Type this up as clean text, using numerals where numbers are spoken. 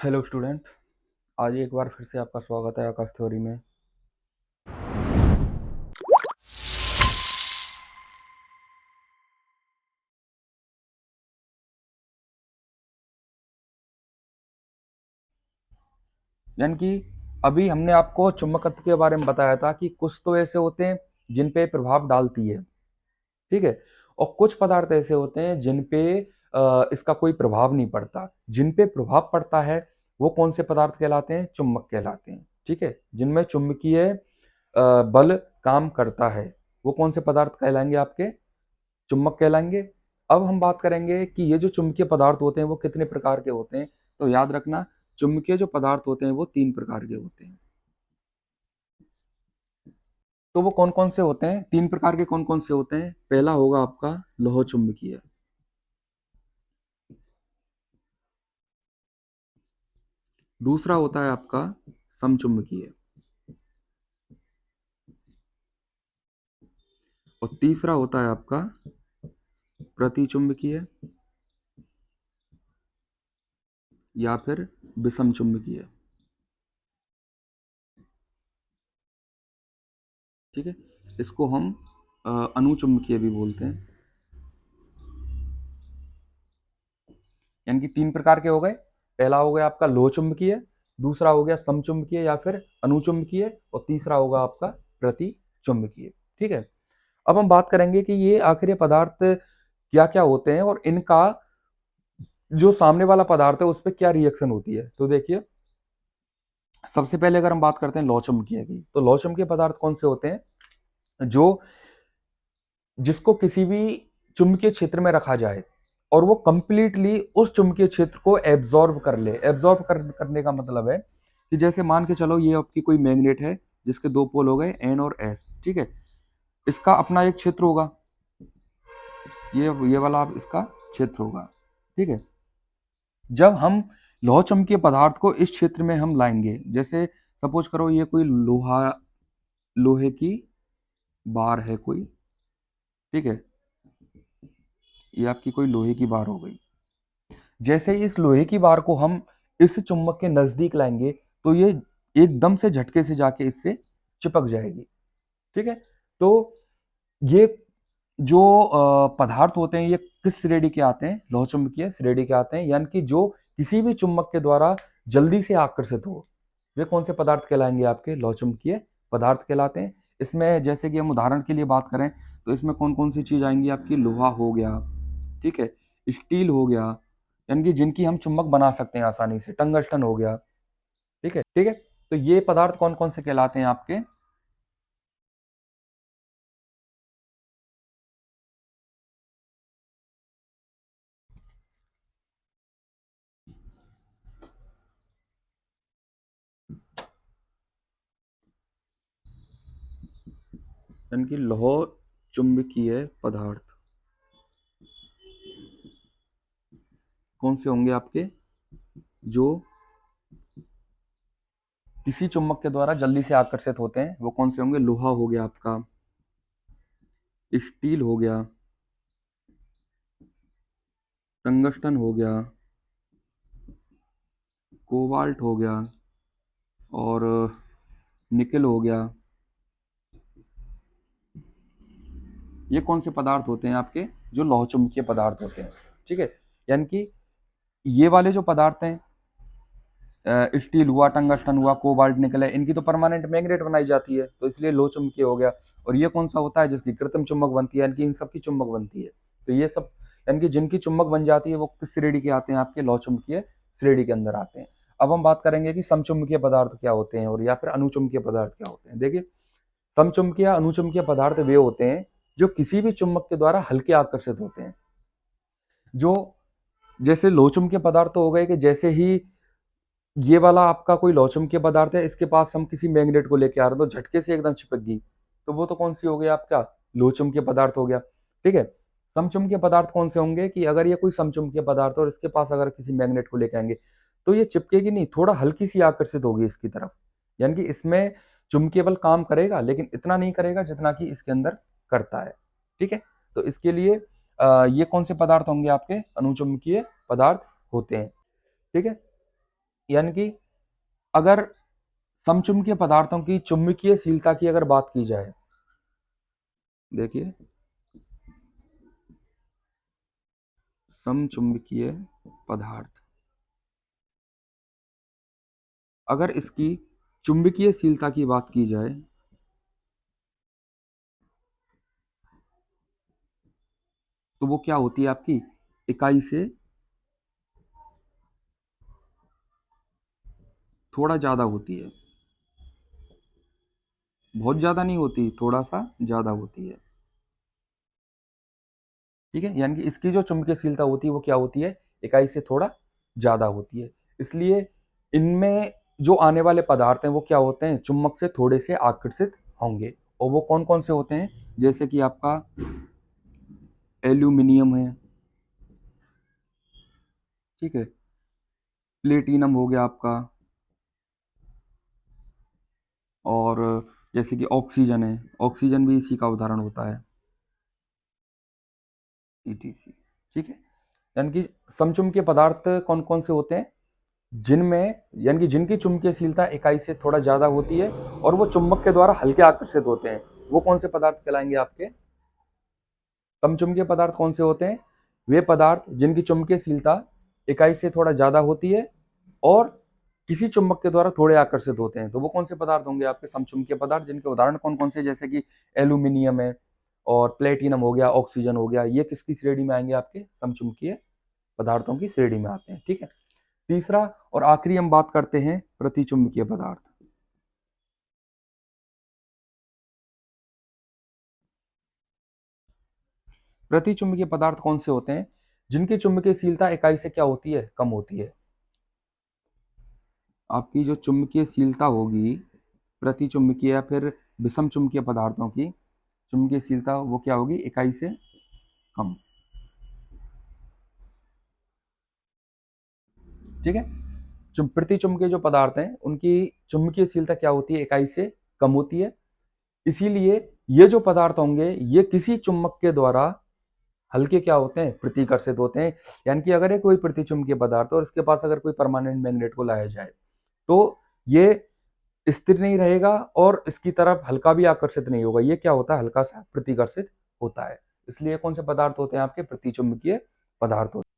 Hello student. आज एक बार फिर से आपका स्वागत है आकाश थ्योरी में। यानी कि अभी हमने आपको चुंबकत्व के बारे में बताया था कि कुछ तो ऐसे होते हैं जिन पे प्रभाव डालती है, ठीक है, और कुछ पदार्थ ऐसे होते हैं जिन पे इसका कोई प्रभाव नहीं पड़ता। जिन पे प्रभाव पड़ता है वो कौन से पदार्थ कहलाते हैं? चुंबक कहलाते हैं, ठीक है। जिनमें चुंबकीय बल काम करता है वो कौन से पदार्थ कहलाएंगे? आपके चुंबक कहलाएंगे। अब हम बात करेंगे कि ये जो चुंबकीय पदार्थ होते हैं वो कितने प्रकार के होते हैं। तो याद रखना, चुंबकीय जो पदार्थ होते हैं वो 3 प्रकार के होते हैं। तो वो कौन कौन से होते हैं? 3 प्रकार के कौन कौन से होते हैं? पहला होगा आपका लोह चुंबकीय, दूसरा होता है आपका समचुंबकीय, और तीसरा होता है आपका प्रतिचुंबकीय या फिर विषम चुंबकीय, ठीक है। इसको हम अनुचुंबकीय भी बोलते हैं। यानी कि 3 प्रकार के हो गए। पहला हो गया आपका लोह चुंबकीय, दूसरा हो गया समचुंबकीय या फिर अनुचुंबकीय, और तीसरा होगा आपका प्रति चुंबकीय, ठीक है। अब हम बात करेंगे कि ये आखिर ये पदार्थ क्या क्या होते हैं और इनका जो सामने वाला पदार्थ है उस पर क्या रिएक्शन होती है। तो देखिए, सबसे पहले अगर हम बात करते हैं लौह चुंबकीय की, तो लौह चुंबकीय पदार्थ कौन से होते हैं? जो जिसको किसी भी चुंबकीय क्षेत्र में रखा जाए और वो कंप्लीटली उस चुंबकीय क्षेत्र को एब्जॉर्ब कर ले। करने का मतलब है कि जैसे मान के चलो ये आपकी कोई मैग्नेट है जिसके दो पोल हो गए एन और एस, ठीक है। इसका अपना एक क्षेत्र होगा, ये वाला आप इसका क्षेत्र होगा, ठीक है। जब हम लौह चुंबकीय पदार्थ को इस क्षेत्र में हम लाएंगे, जैसे सपोज करो ये कोई लोहे की बार है कोई, ठीक है, ये आपकी कोई लोहे की बार हो गई। जैसे ही इस लोहे की बार को हम इस चुंबक के नजदीक लाएंगे तो ये एकदम से झटके से जाके इससे चिपक जाएगी, ठीक है। तो ये जो पदार्थ होते हैं ये किस श्रेणी के आते हैं? लौह चुंबकीय श्रेणी के आते हैं। यानी कि जो किसी भी चुंबक के द्वारा जल्दी से आकर्षित हो, वे कौन से पदार्थ कहलाएंगे? आपके लौह चुंबकीय पदार्थ कहलाते हैं। इसमें जैसे कि हम उदाहरण के लिए बात करें तो इसमें कौन कौन सी चीज आएंगी? आपकी लोहा हो गया, ठीक है, स्टील हो गया, यानी कि जिनकी हम चुंबक बना सकते हैं आसानी से, टंगस्टन हो गया, ठीक है, ठीक है। तो ये पदार्थ कौन कौन से कहलाते हैं आपके? यानी कि लौह चुंबकीय पदार्थ कौन से होंगे आपके? जो किसी चुंबक के द्वारा जल्दी से आकर्षित होते हैं वो कौन से होंगे? लोहा हो गया आपका, स्टील हो गया, टंगस्टन हो गया, कोबाल्ट हो गया, और निकल हो गया। ये कौन से पदार्थ होते हैं आपके? जो लौह चुंबकीय पदार्थ होते हैं, ठीक है। यानी कि ये वाले जो पदार्थ हैं, स्टील हुआ, टंगस्टन हुआ, कोबाल्ट, निकल है, इनकी तो परमानेंट मैग्नेट बनाई जाती है, तो इसलिए लोह चुंबकीय हो गया। और ये कौन सा होता है? जिसकी कृत्रिम चुंबक बनती है, यानी कि इन सब की चुंबक बनती है। तो ये सब यानी कि जिनकी चुंबक बन जाती है वो किस श्रेणी के आते हैं? आपके लौह चुंबकीय श्रेणी के अंदर आते हैं। अब हम बात करेंगे कि समचुंबकीय पदार्थ क्या होते हैं और या फिर अनुचुंबकीय पदार्थ क्या होते हैं। देखिए, समचुंबकीय अनुचुंबकीय पदार्थ वे होते हैं जो किसी भी चुंबक के द्वारा हल्के आकर्षित होते हैं। जो जैसे लोह चुंबकीय पदार्थ तो हो गए कि जैसे ही ये वाला आपका कोई लौह चुंबकीय पदार्थ है, इसके पास हम किसी मैग्नेट को लेके आ रहे हैं तो झटके से एकदम चिपक गई, तो वो तो कौन सी हो गई? आपका लोह चुंबकीय पदार्थ हो गया, ठीक है। समचुंबकीय पदार्थ कौन से होंगे कि अगर ये कोई समचुंबकीय पदार्थ है और इसके पास अगर किसी मैग्नेट को लेके आएंगे तो ये चिपकेगी नहीं, थोड़ा हल्की सी आकर्षित होगी इसकी तरफ। यानी कि इसमें चुंबकीय बल काम करेगा लेकिन इतना नहीं करेगा जितना कि इसके अंदर करता है, ठीक है। तो इसके लिए ये कौन से पदार्थ होंगे? आपके अनुचुंबकीय पदार्थ होते हैं, ठीक है। यानी कि अगर समचुंबकीय पदार्थों की चुंबकीयशीलता की अगर बात की जाए, देखिए समचुंबकीय पदार्थ अगर इसकी चुंबकीयशीलता की बात की जाए तो वो क्या होती है आपकी इकाई से थोड़ा ज्यादा होती है, बहुत ज्यादा नहीं होती, थोड़ा सा ज्यादा होती है। ठीक है, यानी कि इसकी जो चुंबकीयशीलता होती है वो क्या होती है, इकाई से थोड़ा ज्यादा होती है। इसलिए इनमें जो आने वाले पदार्थ हैं वो क्या होते हैं, चुंबक से थोड़े से आकर्षित होंगे। और वो कौन कौन से होते हैं, जैसे कि आपका एल्यूमिनियम है, ठीक है, प्लेटिनम हो गया आपका, और जैसे कि ऑक्सीजन है, ऑक्सीजन भी इसी का उदाहरण होता है, ईटीसी। ठीक है, यानी कि समचुंबकीय पदार्थ कौन कौन से होते हैं, जिनमें यानी कि जिनकी चुंबकीयशीलता इकाई से थोड़ा ज्यादा होती है और वो चुंबक के द्वारा हल्के आकर्षित होते हैं, वो कौन से पदार्थ कहलाएंगे आपके समचुंबकीय पदार्थ। कौन से होते हैं, वे पदार्थ जिनकी चुंबकीयशीलता इकाई से थोड़ा ज्यादा होती है और किसी चुंबक के द्वारा थोड़े आकर्षित होते हैं, तो वो कौन से पदार्थ होंगे आपके समचुंबकीय पदार्थ, जिनके उदाहरण कौन कौन से, जैसे कि एल्यूमिनियम है और प्लेटिनम हो गया, ऑक्सीजन हो गया, ये किसकी श्रेणी में आएंगे, आपके समचुंबकीय पदार्थों की श्रेणी में आते हैं। ठीक है, तीसरा और आखिरी हम बात करते हैं प्रतिचुंबकीय पदार्थ। प्रतिचुंबकीय पदार्थ कौन से होते हैं, जिनकी चुंबकीयशीलता इकाई से क्या होती है, कम होती है। आपकी जो चुंबकीयशीलता होगी प्रतिचुंबकीय या फिर विषम चुंबकीय पदार्थों की चुंबकीयशीलता वो क्या होगी, इकाई से कम। ठीक है, प्रतिचुंबकीय जो पदार्थ हैं उनकी चुंबकीयशीलता क्या होती है, इकाई से कम होती है। इसीलिए ये जो पदार्थ होंगे ये किसी चुंबक के द्वारा हल्के क्या होते हैं, प्रतिकर्षित होते हैं। यानी कि अगर ये कोई प्रतिचुंबकीय पदार्थ और इसके पास अगर कोई परमानेंट मैग्नेट को लाया जाए तो ये स्थिर नहीं रहेगा और इसकी तरफ हल्का भी आकर्षित नहीं होगा, ये क्या होता है, हल्का सा प्रतिकर्षित होता है। इसलिए कौन से पदार्थ होते हैं आपके प्रतिचुंबकीय पदार्थ होते हैं।